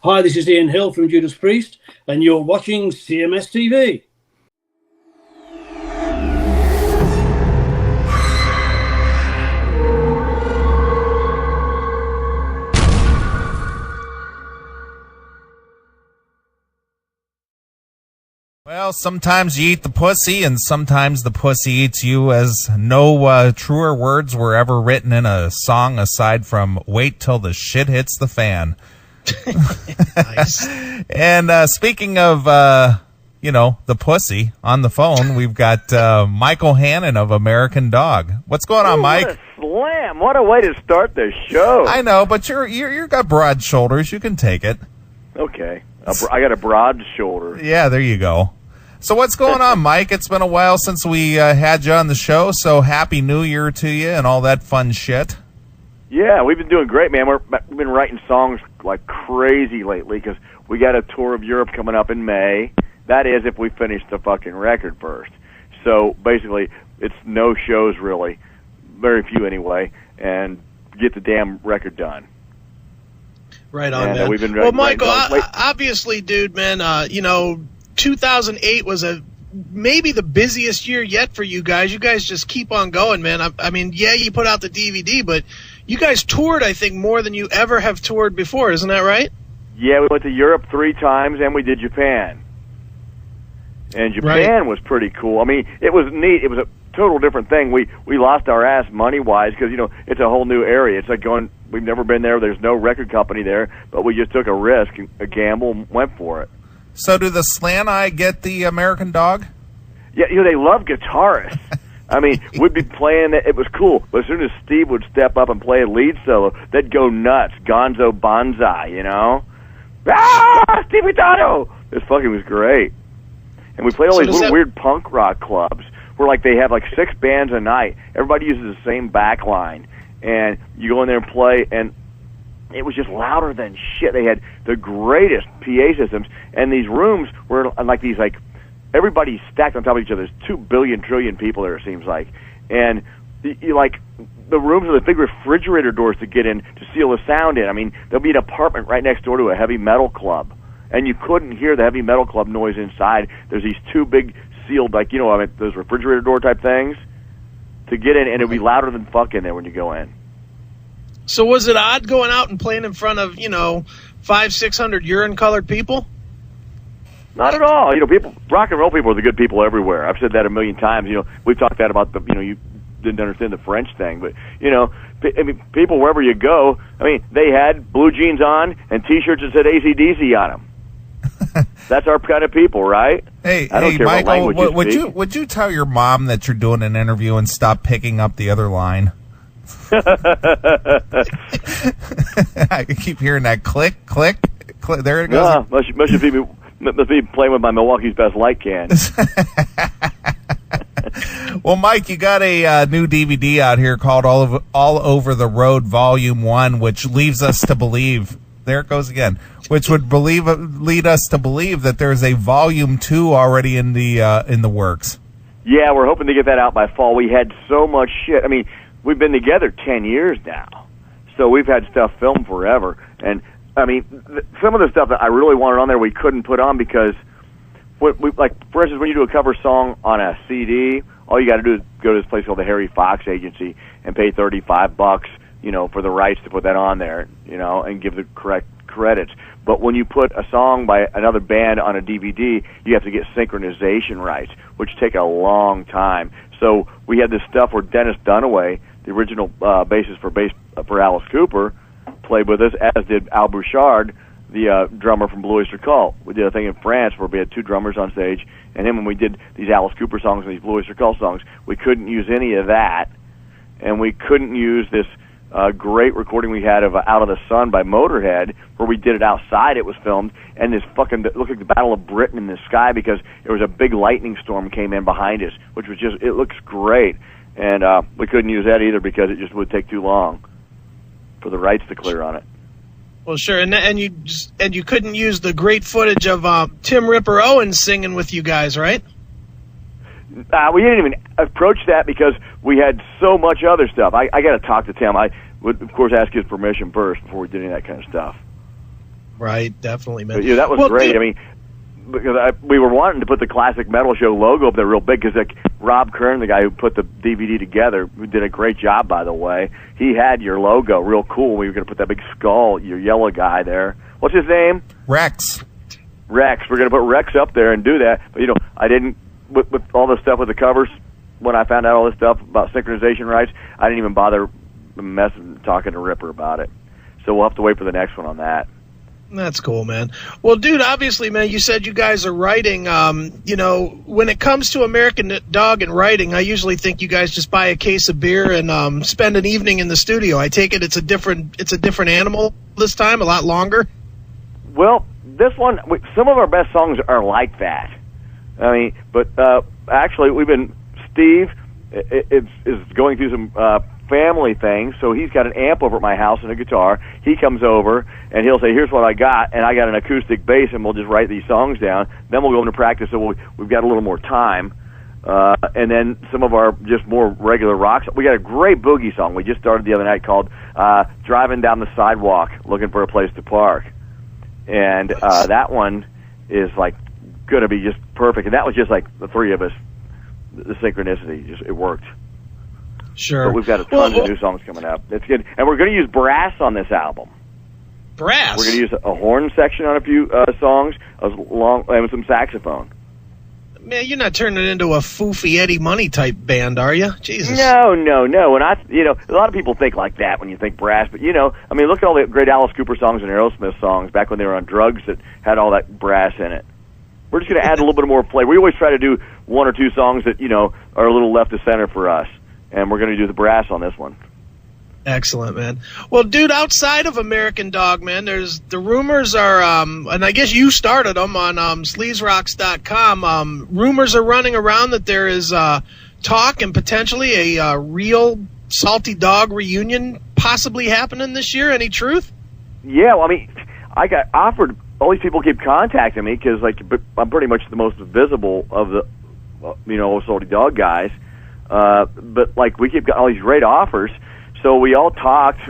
Hi, this is Ian Hill from Judas Priest, and you're watching CMS TV. Well, sometimes you eat the pussy, and sometimes the pussy eats you, as no truer words were ever written in a song aside from "Wait till the shit hits the fan." Nice. And speaking of, the pussy, on the phone, we've got Michael Hannon of American Dog. What's going on, Mike? What a slam! What a way to start the show. I know, but you're got broad shoulders. You can take it. Okay, I got a broad shoulder. Yeah, there you go. So what's going on, Mike? It's been a while since we had you on the show, so Happy New Year to you and all that fun shit. Yeah, we've been doing great, man. We've been writing songs like crazy lately because we got a tour of Europe coming up in May. That is, if we finish the fucking record first. So basically, it's no shows really, very few anyway, and get the damn record done. Right on, and, man. We've been well, Michael, obviously, dude, man, 2008 was maybe the busiest year yet for you guys. You guys just keep on going, man. I mean, yeah, you put out the DVD, but you guys toured, I think, more than you ever have toured before. Isn't that right? Yeah, we went to Europe 3 times, and we did Japan. And Japan was pretty cool. I mean, it was neat. It was a total different thing. We lost our ass money-wise because, it's a whole new area. It's like going, we've never been there. There's no record company there, but we just took a risk, a gamble, and went for it. So do the slant eye get the American Dog? Yeah, they love guitarists. I mean, we'd be playing it. It was cool. But as soon as Steve would step up and play a lead solo, they'd go nuts. Gonzo Banzai, Ah, Stevie Dotto! This fucking was great. And we played all these little weird punk rock clubs where, they have, 6 bands a night. Everybody uses the same back line. And you go in there and play, and it was just louder than shit. They had the greatest PA systems, and these rooms were everybody stacked on top of each other. There's 2 billion trillion people there, it seems like. And the rooms with the big refrigerator doors to get in to seal the sound in. I mean, there'll be an apartment right next door to a heavy metal club, and you couldn't hear the heavy metal club noise inside. There's these 2 big sealed, those refrigerator door type things to get in, and it'll be louder than fuck in there when you go in. So was it odd going out and playing in front of, 500-600 urine-colored people? Not at all. People, rock and roll people are the good people everywhere. I've said that a million times. We've talked that about you didn't understand the French thing, but people wherever you go. I mean, they had blue jeans on and T-shirts that said AC/DC on them. That's our kind of people, right? Hey, I don't care Michael, what language you speak. would you tell your mom that you're doing an interview and stop picking up the other line? I keep hearing that click, click, click. There it goes. Must be playing with my Milwaukee's Best Light can. Well, Mike, you got a new DVD out here called All Over the Road Volume 1, which leaves us to believe, there it goes again, which would lead us to believe that there's a Volume 2 already in the works. Yeah, we're hoping to get that out by fall. We had so much shit. I mean, we've been together 10 years now, so we've had stuff filmed forever. And, I mean, some of the stuff that I really wanted on there we couldn't put on because, for instance, when you do a cover song on a CD, all you got to do is go to this place called the Harry Fox Agency and pay $35, for the rights to put that on there, and give the correct credits. But when you put a song by another band on a DVD, you have to get synchronization rights, which take a long time. So we had this stuff where Dennis Dunaway, the original bassist for Alice Cooper, played with us, as did Al Bouchard, the drummer from Blue Oyster Cult. We did a thing in France where we had 2 drummers on stage, and when we did these Alice Cooper songs and these Blue Oyster Cult songs, we couldn't use any of that, and we couldn't use this great recording we had of Out of the Sun by Motorhead, where we did it outside. It was filmed, and it looked like the Battle of Britain in the sky because there was a big lightning storm came in behind us, which was it looks great. And we couldn't use that either because it just would take too long for the rights to clear on it. Well, sure, and you couldn't use the great footage of Tim Ripper Owens singing with you guys, right? We didn't even approach that because we had so much other stuff. I got to talk to Tim. I would, of course, ask his permission first before we did any of that kind of stuff. Right, definitely, man. But, yeah, that was great. I mean, because we were wanting to put the Classic Metal Show logo up there real big, because like Rob Kern, the guy who put the DVD together, who did a great job, by the way, he had your logo real cool. We were going to put that big skull, your yellow guy there. What's his name? Rex. We're going to put Rex up there and do that. But, I didn't, with all the stuff with the covers, when I found out all this stuff about synchronization rights, I didn't even bother talking to Ripper about it. So we'll have to wait for the next one on that. That's cool, man. Well, dude, obviously, man, you said you guys are writing. When it comes to American Dog and writing, I usually think you guys just buy a case of beer and spend an evening in the studio. I take it it's a different animal this time, a lot longer. Well, this one, some of our best songs are like that. I mean, but actually, Steve is going through some family things, so he's got an amp over at my house and a guitar. He comes over and he'll say, "Here's what I got," and I got an acoustic bass, and we'll just write these songs down. Then we'll go into practice, so we've got a little more time. And then some of our just more regular rocks. We got a great boogie song we just started the other night called "Driving Down the Sidewalk, Looking for a Place to Park," and that one is like going to be just perfect. And that was just like the three of us. The synchronicity, it worked. Sure. But we've got a ton of new songs coming up. It's good. And we're going to use brass on this album. Brass? We're going to use a horn section on a few songs, and some saxophone. Man, you're not turning it into a foofy Eddie Money type band, are you? Jesus. No. And a lot of people think like that when you think brass. But, I mean, look at all the great Alice Cooper songs and Aerosmith songs back when they were on drugs that had all that brass in it. We're just going to add a little bit more flavor. We always try to do one or two songs that, are a little left of center for us. And we're going to do the brass on this one. Excellent, man. Well, dude, outside of American Dog, man, the rumors are, and I guess you started them on sleazeRocks.com. Rumors are running around that there is talk and potentially a real Salty Dog reunion possibly happening this year. Any truth? Yeah, well, I mean, I got offered. All these people keep contacting me because, I'm pretty much the most visible of the, Salty Dog guys. But we keep getting all these great offers. So we all talked,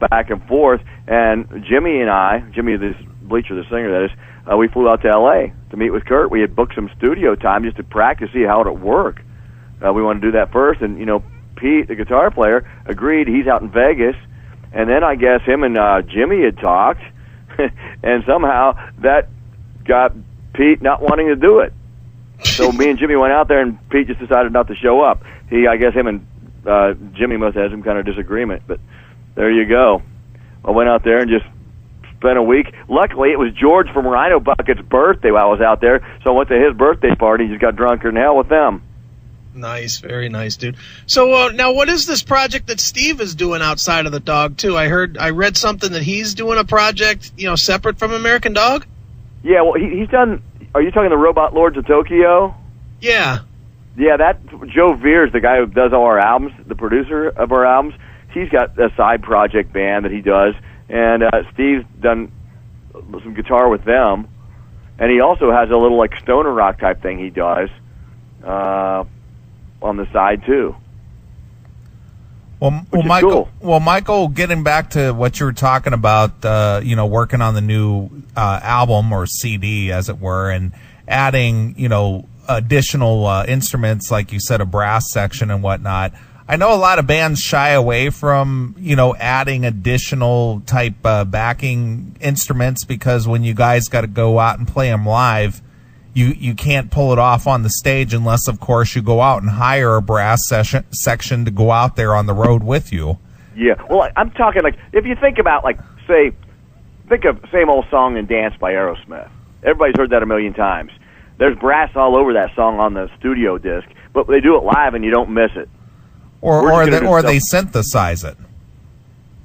back and forth. And Jimmy this Bleacher, the singer, that is, we flew out to L.A. to meet with Kurt. We had booked some studio time just to practice, see how it would work. We wanted to do that first. And, Pete, the guitar player, agreed. He's out in Vegas. And then I guess him and Jimmy had talked. And somehow that got Pete not wanting to do it. So me and Jimmy went out there, and Pete just decided not to show up. I guess him and Jimmy must have had some kind of disagreement, but there you go. I went out there and just spent a week. Luckily, it was George from Rhino Bucket's birthday while I was out there, so I went to his birthday party. Just got drunker than hell with them. Nice, very nice, dude. So now, what is this project that Steve is doing outside of the Dog too? I read something that he's doing a project, separate from American Dog. Yeah, well, he's done. Are you talking the Robot Lords of Tokyo? Yeah. Yeah, that Joe Veers, the guy who does all our albums, the producer of our albums, he's got a side project band that he does, and Steve's done some guitar with them, and he also has a little stoner rock type thing he does on the side too. Well, Michael. Cool. Well, Michael, getting back to what you were talking about, working on the new album or CD, as it were, and adding, additional instruments, like you said, a brass section and whatnot. I know a lot of bands shy away from, adding additional type backing instruments, because when you guys got to go out and play them live, you can't pull it off on the stage unless, of course, you go out and hire a brass section to go out there on the road with you. Yeah, well, I'm talking if you think about think of Same Old Song and Dance by Aerosmith. Everybody's heard that a million times. There's brass all over that song on the studio disc, but they do it live and you don't miss it. Or they synthesize it.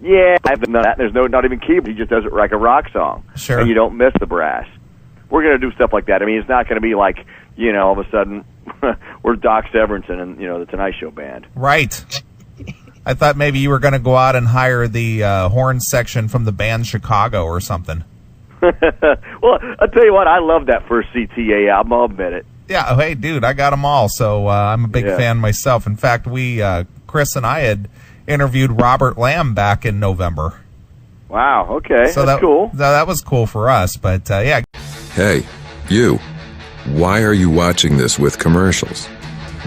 Yeah, I've done that. There's not even keyboard. He just does it like a rock song. Sure. And you don't miss the brass. We're going to do stuff like that. I mean, it's not going to be all of a sudden we're Doc Severinsen and, the Tonight Show band. Right. I thought maybe you were going to go out and hire the horn section from the band Chicago or something. Well, I'll tell you what, I love that first CTA album, I'll admit it. Yeah, hey, dude, I got them all, so I'm a big fan myself. In fact, Chris and I had interviewed Robert Lamb back in November. Wow. Okay. So that's cool. That was cool for us. But yeah. Hey, you. Why are you watching this with commercials?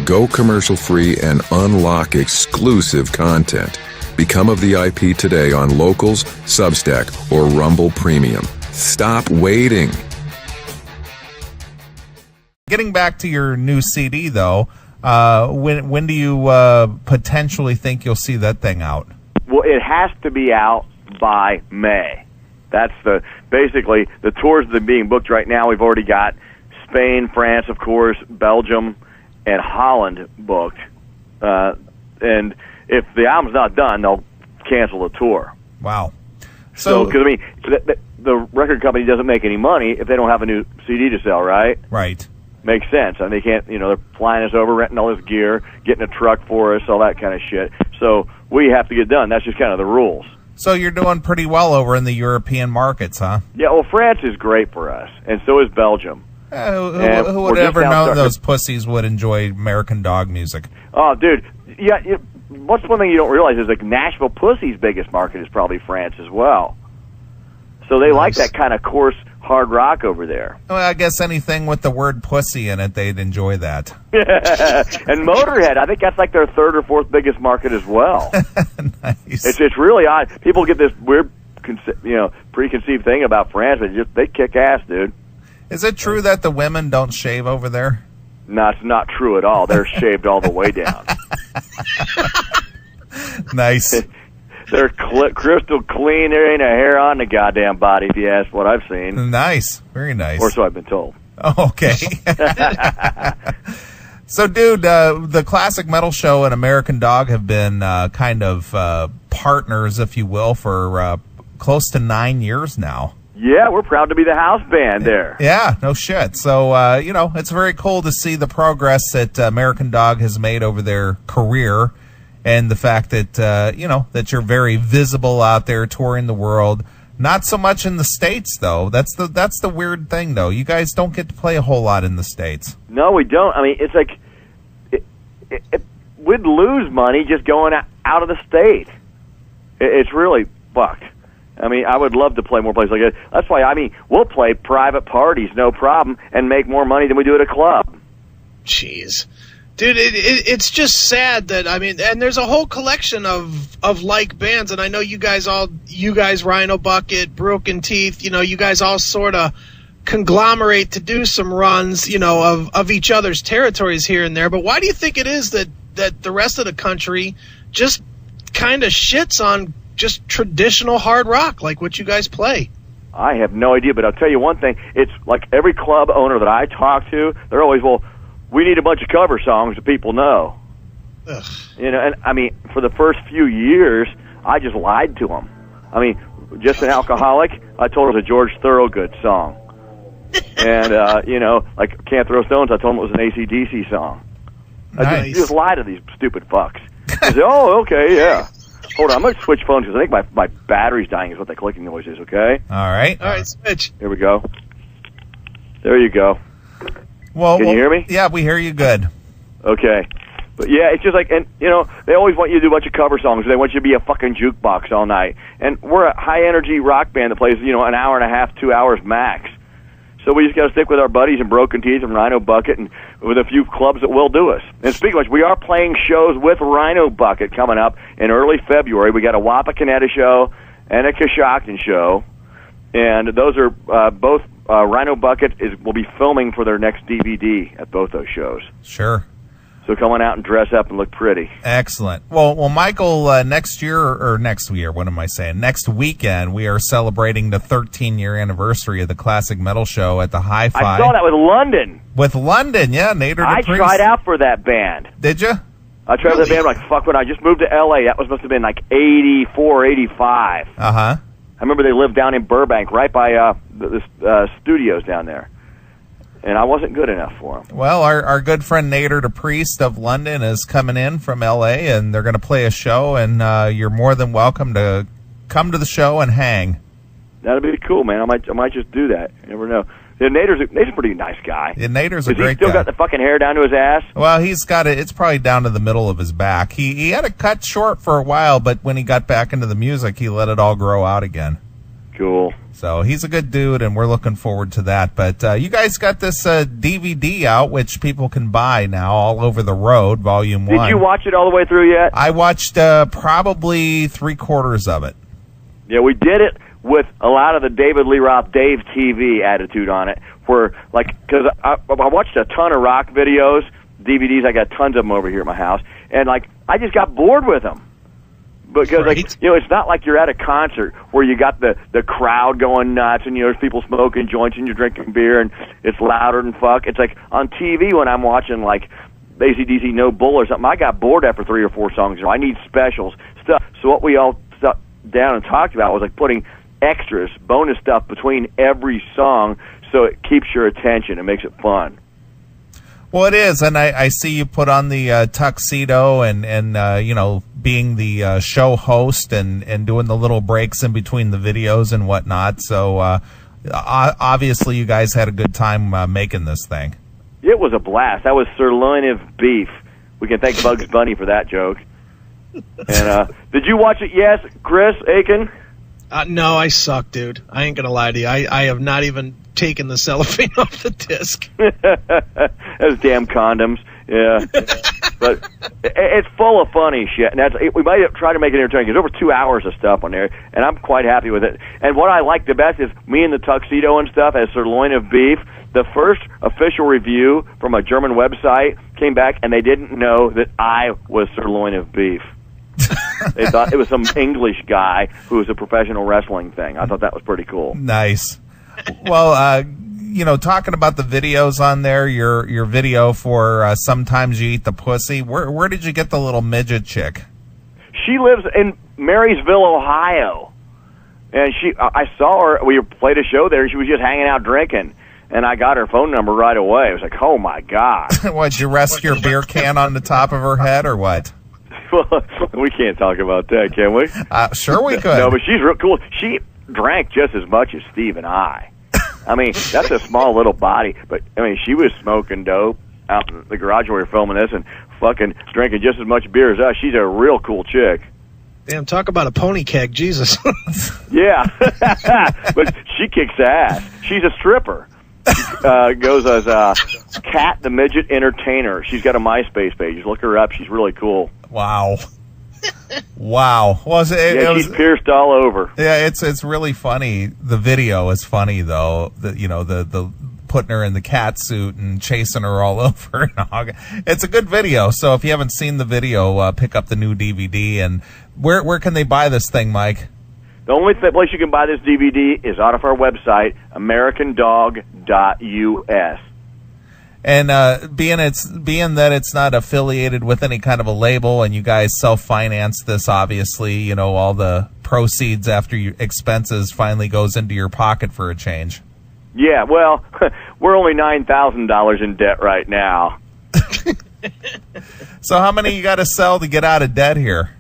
Go commercial-free and unlock exclusive content. Become a VIP today on Locals, Substack, or Rumble Premium. Stop waiting. Getting back to your new CD, though, when do you potentially think you'll see that thing out? Well, it has to be out by May. That's basically the tours that are being booked right now. We've already got Spain, France, of course, Belgium, and Holland booked. And if the album's not done, they'll cancel the tour. Wow. So, because I mean, the record company doesn't make any money if they don't have a new CD to sell, right? Right. Makes sense. I mean, they can't, they're flying us over, renting all this gear, getting a truck for us, all that kind of shit. So we have to get done. That's just kind of the rules. So you're doing pretty well over in the European markets, huh? Yeah, well, France is great for us, and so is Belgium. Who would ever know those pussies would enjoy American Dog music? Oh, dude. Yeah, what's one thing you don't realize is, like, Nashville Pussy's biggest market is probably France as well. So they like that kind of coarse hard rock over there. Well, I guess anything with the word pussy in it, they'd enjoy that. And Motorhead, I think that's like their third or fourth biggest market as well. Nice. It's really odd. People get this weird, preconceived thing about France, but they kick ass, dude. Is it true that the women don't shave over there? No, it's not true at all. They're shaved all the way down. Nice. They're crystal clean. There ain't a hair on the goddamn body, if you ask what I've seen. Nice. Very nice. Or so I've been told. Oh, okay. So, dude, the Classic Metal Show and American Dog have been kind of partners, if you will, for close to 9 years now. Yeah, we're proud to be the house band there. Yeah, no shit. So, it's very cool to see the progress that American Dog has made over their career. And the fact that, that you're very visible out there touring the world. Not so much in the States, though. That's the weird thing, though. You guys don't get to play a whole lot in the States. No, we don't. I mean, it's like we'd lose money just going out of the state. It's really fucked. I mean, I would love to play more places like that. That's why, we'll play private parties, no problem, and make more money than we do at a club. Jeez. Dude, it's just sad that, and there's a whole collection of like bands, and I know you guys, Rhino Bucket, Broken Teeth, you guys all sort of conglomerate to do some runs, of each other's territories here and there, but why do you think it is that the rest of the country just kind of shits on just traditional hard rock, like what you guys play? I have no idea, but I'll tell you one thing, it's like every club owner that I talk to, they're always, we need a bunch of cover songs that people know. Ugh. And for the first few years, I just lied to them. Just an alcoholic, I told her it was a George Thorogood song. And, like Can't Throw Stones, I told them it was an AC/DC song. Nice. I just lie to these stupid fucks. They say, oh, okay, yeah. Hold on, I'm going to switch phones because I think my battery's dying is what the clicking noise is, okay? All right. All right, switch. Here we go. There you go. Well, Can you hear me? Yeah, we hear you good. Okay. But yeah, it's just like, and they always want you to do a bunch of cover songs. They want you to be a fucking jukebox all night. And we're a high energy rock band that plays, an hour and a half, 2 hours max. So we just got to stick with our buddies and Broken Teeth and Rhino Bucket and with a few clubs that will do us. And speaking of which, we are playing shows with Rhino Bucket coming up in early February. We got a Wapakoneta show and a Coshocton show. And those are both, Rhino Bucket will be filming for their next DVD at both those shows. Sure. So come on out and dress up and look pretty. Excellent. Well, Michael, next weekend, we are celebrating the 13-year anniversary of the Classic Metal Show at the Hi-Fi. I saw that with London. With London, yeah. Nader I DePriest. tried out for that band. Did you? I tried for that band when I just moved to L.A. That must have been like 84, 85. Uh-huh. I remember they lived down in Burbank, right by the studios down there. And I wasn't good enough for them. Well, our good friend Nader DePriest of London is coming in from L.A., and they're going to play a show, and you're more than welcome to come to the show and hang. That'd be cool, man. I might just do that. You never know. Yeah, Nader's a pretty nice guy. Yeah, Nader's a Has he great still guy. got the fucking hair down to his ass? Well, he's got it. It's probably down to the middle of his back. He had it cut short for a while, but when he got back into the music, he let it all grow out again. Cool. So he's a good dude, and we're looking forward to that. But you guys got this DVD out, which people can buy now, All Over the Road, Volume 1. Did you watch it all the way through yet? I watched probably 3/4 of it. Yeah, we did it with a lot of the David Lee Roth Dave TV attitude on it, where, like, because I watched a ton of rock videos, DVDs, I got tons of them over here at my house, and, like, I just got bored with them. Because, Right. like, you know, it's not like you're at a concert where you got the crowd going nuts and, you know, there's people smoking joints and you're drinking beer and it's louder than fuck. It's like on TV when I'm watching, like, AC/DC No Bull or something, I got bored after 3 or 4 songs. You know, I need specials, stuff. So what we all sat down and talked about was, like, putting extras, bonus stuff between every song so it keeps your attention and makes it fun. Well, it is, and I see you put on the tuxedo and you know, being the show host and doing the little breaks in between the videos and whatnot. So obviously you guys had a good time making this thing. It was a blast. That was sirloin of beef. We can thank Bugs Bunny for that joke. And did you watch it? Yes, Chris Aiken? No, I suck, dude. I ain't gonna lie to you. I have not even taken the cellophane off the disc. Those damn condoms. Yeah. But it's full of funny shit. And we might try to make it entertaining. There's over 2 hours of stuff on there, and I'm quite happy with it. And what I like the best is me in the tuxedo and stuff as sirloin of beef. The first official review from a German website came back, and they didn't know that I was sirloin of beef. They thought it was some English guy who was a professional wrestling thing. I thought that was pretty cool. Nice. Well, you know, talking about the videos on there, your video for Sometimes You Eat the Pussy, where did you get the little midget chick? She lives in Marysville, Ohio. And I saw her, we played a show there, and she was just hanging out drinking. And I got her phone number right away. I was like, oh, my God. What, did you rest your beer can on the top of her head or what? Well, we can't talk about that, can we? Sure we could. No, but she's real cool. She drank just as much as Steve and I. I mean, that's a small little body, but, I mean, she was smoking dope out in the garage where we were filming this and fucking drinking just as much beer as us. She's a real cool chick. Damn, talk about a pony keg, Jesus. Yeah, but she kicks ass. She's a stripper. Goes as Cat the Midget Entertainer. She's got a MySpace page. Look her up. She's really cool. Wow. Wow. Well, She's pierced all over. Yeah, it's really funny. The video is funny though. The putting her in the cat suit and chasing her all over. It's a good video. So if you haven't seen the video, pick up the new DVD. And where can they buy this thing, Mike? The only place you can buy this DVD is out of our website, americandog.us. And being that it's not affiliated with any kind of a label, and you guys self-finance this, obviously, you know, all the proceeds after your expenses finally goes into your pocket for a change. Yeah, well, we're only $9,000 in debt right now. So how many you got to sell to get out of debt here?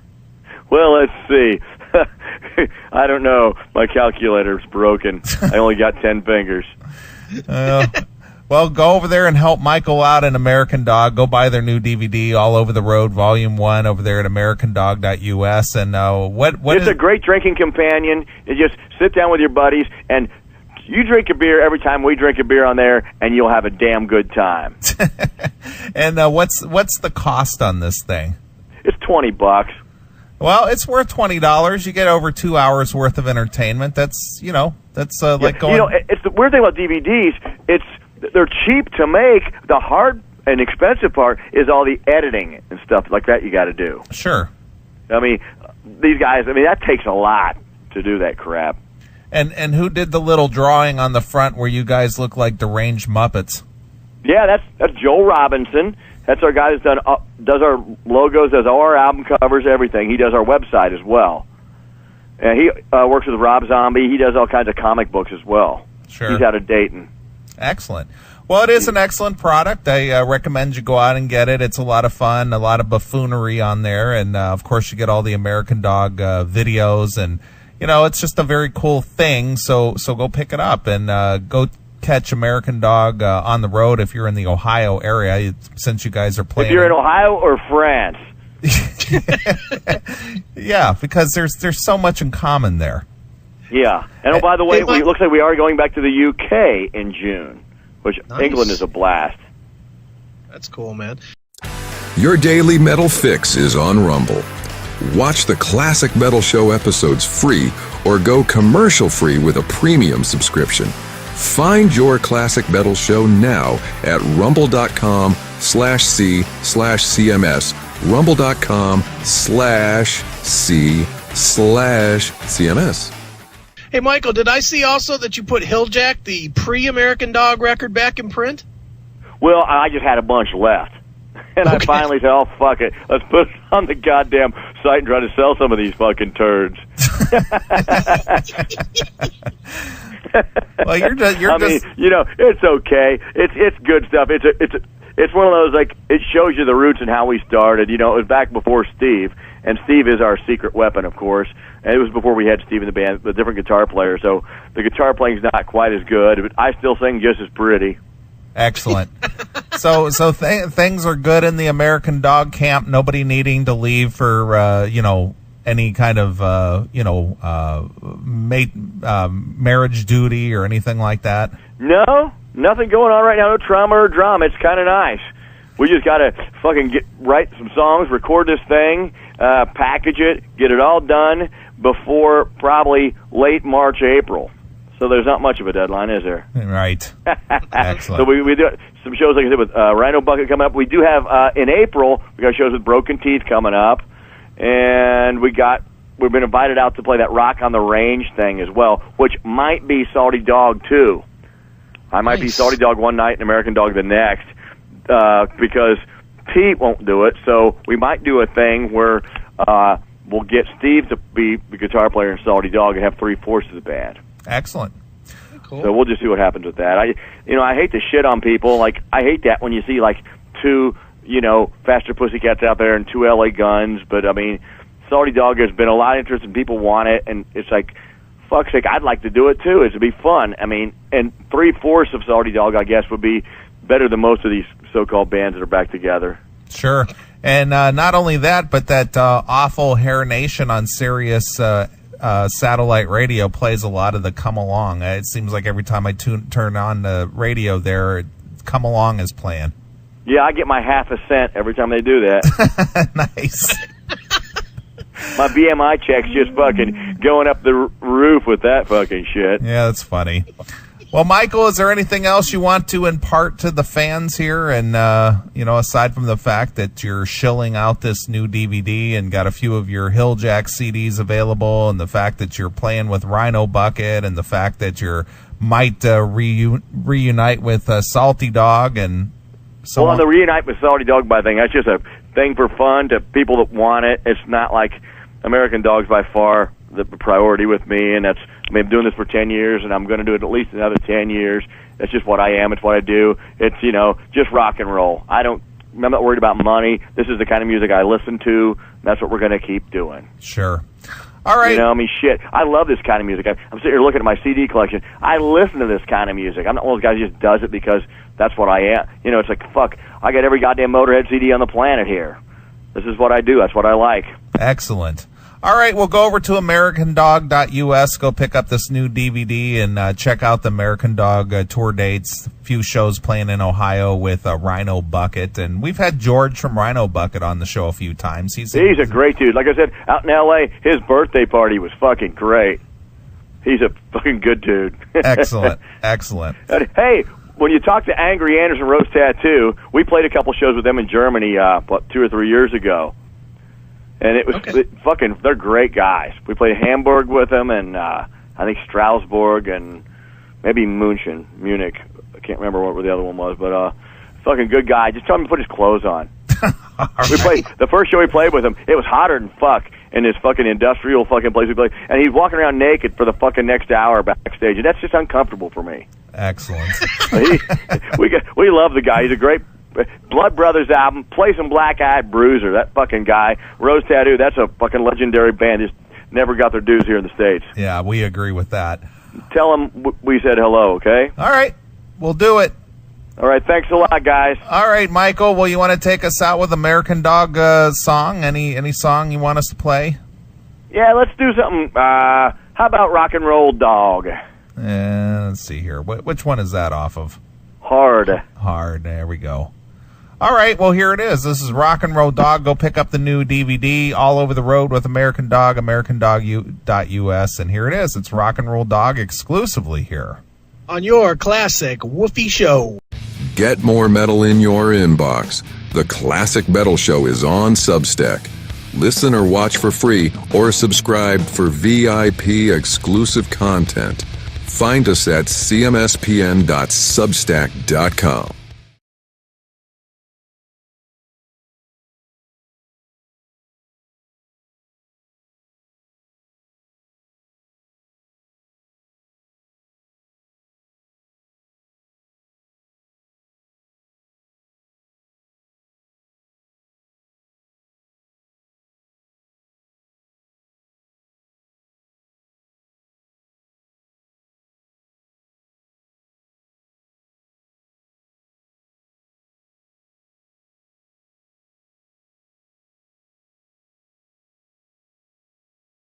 Well, let's see. I don't know. My calculator's broken. I only got 10 fingers. Well, go over there and help Michael out in American Dog. Go buy their new DVD, All Over the Road, Volume 1, over there at americandog.us. And It's a great drinking companion. You just sit down with your buddies, and you drink a beer every time we drink a beer on there, and you'll have a damn good time. And what's the cost on this thing? It's $20. Well, it's worth $20. You get over 2 hours worth of entertainment. That's like going. You know, it's the weird thing about DVDs. They're cheap to make. The hard and expensive part is all the editing and stuff like that you got to do. Sure. I mean, these guys. I mean, that takes a lot to do that crap. And who did the little drawing on the front where you guys look like deranged Muppets? Yeah, that's Joel Robinson. That's our guy that's does our logos, does all our album covers, everything. He does our website as well. And he works with Rob Zombie. He does all kinds of comic books as well. Sure. He's out of Dayton. Excellent. Well, it is an excellent product. I recommend you go out and get it. It's a lot of fun, a lot of buffoonery on there. And, of course, you get all the American Dog videos. And, you know, it's just a very cool thing. So go pick it up and go catch American Dog on the road if you're in the Ohio area, since you guys are playing. If you're in Ohio or France. Yeah, because there's so much in common there. Yeah. And by the way, it looks like we are going back to the UK in June, which Nice. England is a blast. That's cool, man. Your daily metal fix is on Rumble. Watch the Classic Metal Show episodes free or go commercial free with a premium subscription. Find your Classic Metal Show now at rumble.com/c/CMS, rumble.com/c/CMS. Hey, Michael, did I see also that you put Hilljack, the pre-American Dog record, back in print? Well, I just had a bunch left. And I finally said, oh, fuck it. Let's put it on the goddamn site and try to sell some of these fucking turds. Well, you're just. I mean, you know, it's okay. It's good stuff. It's one of those, like, it shows you the roots and how we started. You know, it was back before Steve, and Steve is our secret weapon, of course. And it was before we had Steve in the band, the different guitar player. So the guitar playing's not quite as good, but I still sing just as pretty. Excellent. So things are good in the American Dog camp. Nobody needing to leave for any kind of marriage duty or anything like that. No, nothing going on right now. No trauma or drama. It's kind of nice. We just got to fucking write some songs, record this thing, package it, get it all done before probably late March, April. So there's not much of a deadline, is there? Right. Excellent. So we do some shows, like I said, with Rhino Bucket coming up. We do have, in April, we got shows with Broken Teeth coming up. And we've been invited out to play that Rock on the Range thing as well, which might be Salty Dog, too. I might be Salty Dog one night and American Dog the next, because Pete won't do it. So we might do a thing where we'll get Steve to be the guitar player in Salty Dog and have 3/4 of the band. Excellent. Cool. So we'll just see what happens with that. I hate to shit on people. Like, I hate that when you see, like, two, Faster Pussycats out there and two LA Guns. But, I mean, Salty Dog has been a lot of interest and people want it. And it's like, fuck's sake, I'd like to do it, too. It'd be fun. I mean, and 3/4 of Salty Dog, I guess, would be better than most of these so-called bands that are back together. Sure. And not only that, but that awful Hair Nation on Sirius satellite radio plays a lot of the Come Along. It seems like every time I turn on the radio there, Come Along is playing. Yeah, I get my half a cent every time they do that. Nice. My BMI check's just fucking going up the roof with that fucking shit. Yeah, that's funny. Well, Michael, is there anything else you want to impart to the fans here? And, aside from the fact that you're shilling out this new DVD and got a few of your Hilljack CDs available, and the fact that you're playing with Rhino Bucket, and the fact that you might reunite with Salty Dog, and so on. Well, the Reunite with Salty Dog by thing, that's just a thing for fun to people that want it. It's not like American Dog's by far the priority with me, and I've been doing this for 10 years, and I'm going to do it at least another 10 years. That's just what I am. It's what I do. It's, just rock and roll. I'm not worried about money. This is the kind of music I listen to. That's what we're going to keep doing. Sure. All right. Shit. I love this kind of music. I'm sitting here looking at my CD collection. I listen to this kind of music. I'm not one of those guys who just does it because that's what I am. It's like, fuck, I got every goddamn Motorhead CD on the planet here. This is what I do. That's what I like. Excellent. All right, we'll go over to AmericanDog.us, go pick up this new DVD, and check out the American Dog tour dates. A few shows playing in Ohio with Rhino Bucket. And we've had George from Rhino Bucket on the show a few times. He's a great dude. Like I said, out in L.A., his birthday party was fucking great. He's a fucking good dude. Excellent, excellent. Hey, when you talk to Angry Anderson Rose Tattoo, we played a couple shows with them in Germany, 2 or 3 years ago. And it was they're great guys. We played Hamburg with them, and I think Strasbourg, and maybe Munich. I can't remember what the other one was, but fucking good guy. Just tell him to put his clothes on. We played the first show we played with him. It was hotter than fuck in this fucking industrial fucking place we played, and he's walking around naked for the fucking next hour backstage, and that's just uncomfortable for me. Excellent. We love the guy. He's a great. Blood Brothers album, play some Black Eyed Bruiser, that fucking guy. Rose Tattoo, that's a fucking legendary band, just never got their dues here in the States. Yeah, we agree with that. Tell them we said hello, okay? All right. We'll do it. All right, thanks a lot, guys. All right, Michael. Well, you want to take us out with American Dog song? Any song you want us to play? Yeah, let's do something. How about Rock and Roll Dog? Let's see here. Which one is that off of? Hard. There we go. All right, well, here it is. This is Rock and Roll Dog. Go pick up the new DVD, All Over the Road with American Dog, americandog.us. And here it is. It's Rock and Roll Dog exclusively here on your classic Woofy Show. Get more metal in your inbox. The Classic Metal Show is on Substack. Listen or watch for free or subscribe for VIP exclusive content. Find us at cmspn.substack.com.